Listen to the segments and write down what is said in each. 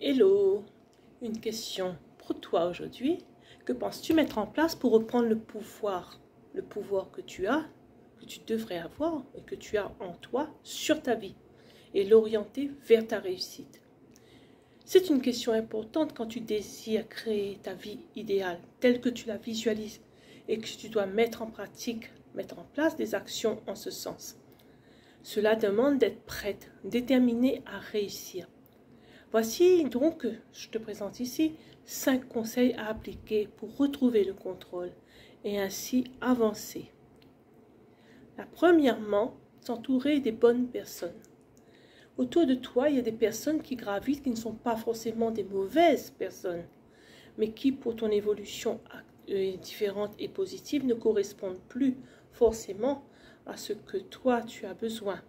Hello, une question pour toi aujourd'hui. Que penses-tu mettre en place pour reprendre le pouvoir que tu as, que tu devrais avoir et que tu as en toi sur ta vie et l'orienter vers ta réussite? C'est une question importante quand tu désires créer ta vie idéale telle que tu la visualises et que tu dois mettre en place des actions en ce sens. Cela demande d'être prête, déterminée à réussir. Voici donc, je te présente ici, 5 conseils à appliquer pour retrouver le contrôle et ainsi avancer. Premièrement, s'entourer des bonnes personnes. Autour de toi, il y a des personnes qui gravitent, qui ne sont pas forcément des mauvaises personnes, mais qui, pour ton évolution différente et positive, ne correspondent plus forcément à ce que toi, tu as besoin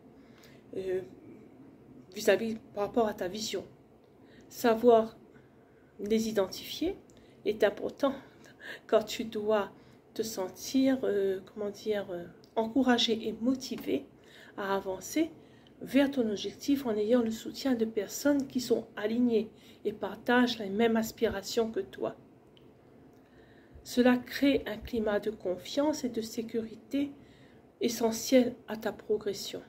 par rapport à ta vision. Savoir les identifier est important quand tu dois te sentir, encouragé et motivé à avancer vers ton objectif en ayant le soutien de personnes qui sont alignées et partagent les mêmes aspirations que toi. Cela crée un climat de confiance et de sécurité essentiel à ta progression.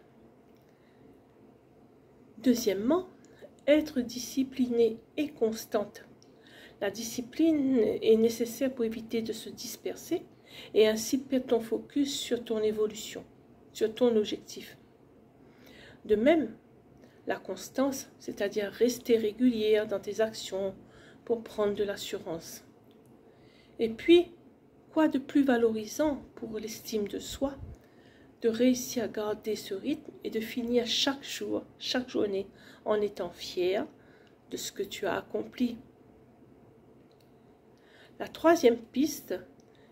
Deuxièmement, être disciplinée et constante. La discipline est nécessaire pour éviter de se disperser et ainsi perdre ton focus sur ton évolution, sur ton objectif. De même, la constance, c'est-à-dire rester régulière dans tes actions pour prendre de l'assurance. Et puis, quoi de plus valorisant pour l'estime de soi, de réussir à garder ce rythme et de finir chaque jour, chaque journée, en étant fier de ce que tu as accompli. La troisième piste,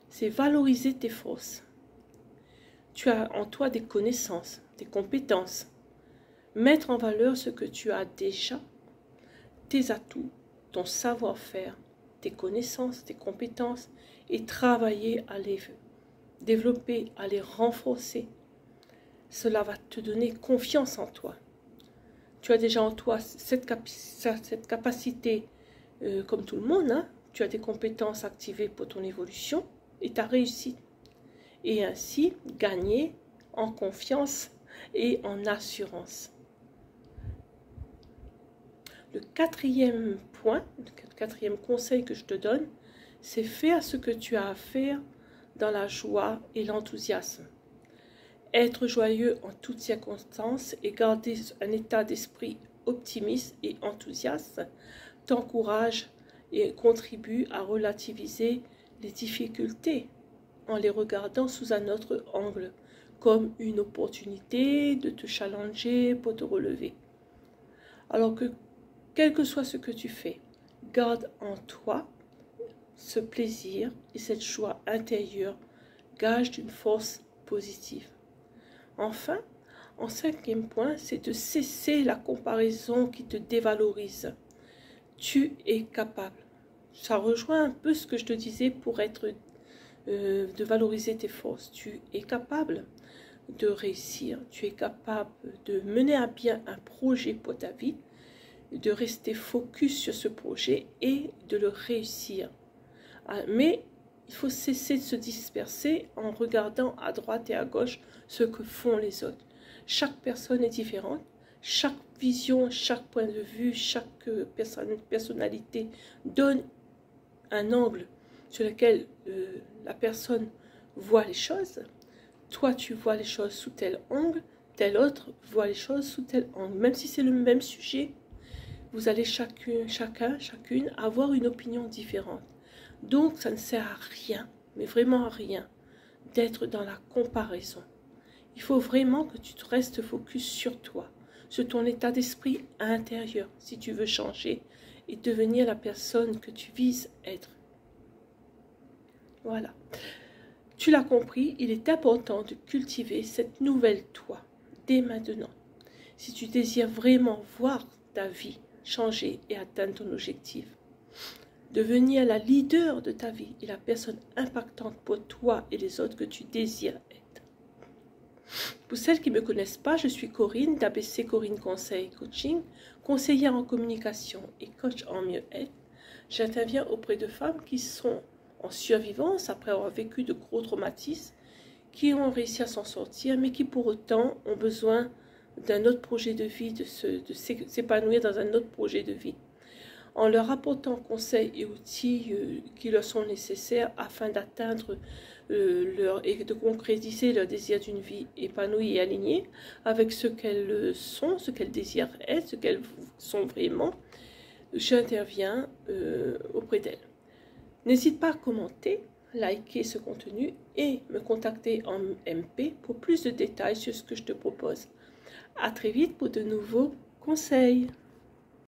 c'est valoriser tes forces. Tu as en toi des connaissances, des compétences. Mettre en valeur ce que tu as déjà, tes atouts, ton savoir-faire, tes connaissances, tes compétences, et travailler à les développer, à les renforcer. Cela va te donner confiance en toi. Tu as déjà en toi cette capacité, comme tout le monde, hein? Tu as des compétences activées pour ton évolution et ta réussite. Et ainsi gagner en confiance et en assurance. Le quatrième point, le quatrième conseil que je te donne, c'est faire ce que tu as à faire dans la joie et l'enthousiasme. Être joyeux en toutes circonstances et garder un état d'esprit optimiste et enthousiaste t'encourage et contribue à relativiser les difficultés en les regardant sous un autre angle, comme une opportunité de te challenger pour te relever. Alors que, quel que soit ce que tu fais, garde en toi ce plaisir et cette joie intérieure, gage d'une force positive. Enfin, en cinquième point, c'est de cesser la comparaison qui te dévalorise. Tu es capable. Ça rejoint un peu ce que je te disais pour de valoriser tes forces. Tu es capable de réussir. Tu es capable de mener à bien un projet pour ta vie, de rester focus sur ce projet et de le réussir. Mais il faut cesser de se disperser en regardant à droite et à gauche ce que font les autres. Chaque personne est différente, chaque vision, chaque point de vue, chaque personnalité donne un angle sur lequel la personne voit les choses. Toi, tu vois les choses sous tel angle, tel autre voit les choses sous tel angle. Même si c'est le même sujet, vous allez chacune avoir une opinion différente. Donc, ça ne sert à rien, mais vraiment à rien, d'être dans la comparaison. Il faut vraiment que tu te restes focus sur toi, sur ton état d'esprit intérieur, si tu veux changer et devenir la personne que tu vises être. Voilà. Tu l'as compris, il est important de cultiver cette nouvelle toi, dès maintenant. Si tu désires vraiment voir ta vie changer et atteindre ton objectif, devenir la leader de ta vie et la personne impactante pour toi et les autres que tu désires être. Pour celles qui ne me connaissent pas, je suis Corinne d'ABC Corinne Conseil Coaching, conseillère en communication et coach en mieux-être. J'interviens auprès de femmes qui sont en survivance après avoir vécu de gros traumatismes, qui ont réussi à s'en sortir, mais qui pour autant ont besoin d'un autre projet de vie, de s'épanouir dans un autre projet de vie, en leur apportant conseils et outils qui leur sont nécessaires afin d'atteindre et de concrétiser leur désir d'une vie épanouie et alignée avec ce qu'elles sont, ce qu'elles désirent être, ce qu'elles sont vraiment. J'interviens auprès d'elles. N'hésite pas à commenter, liker ce contenu et me contacter en MP pour plus de détails sur ce que je te propose. À très vite pour de nouveaux conseils.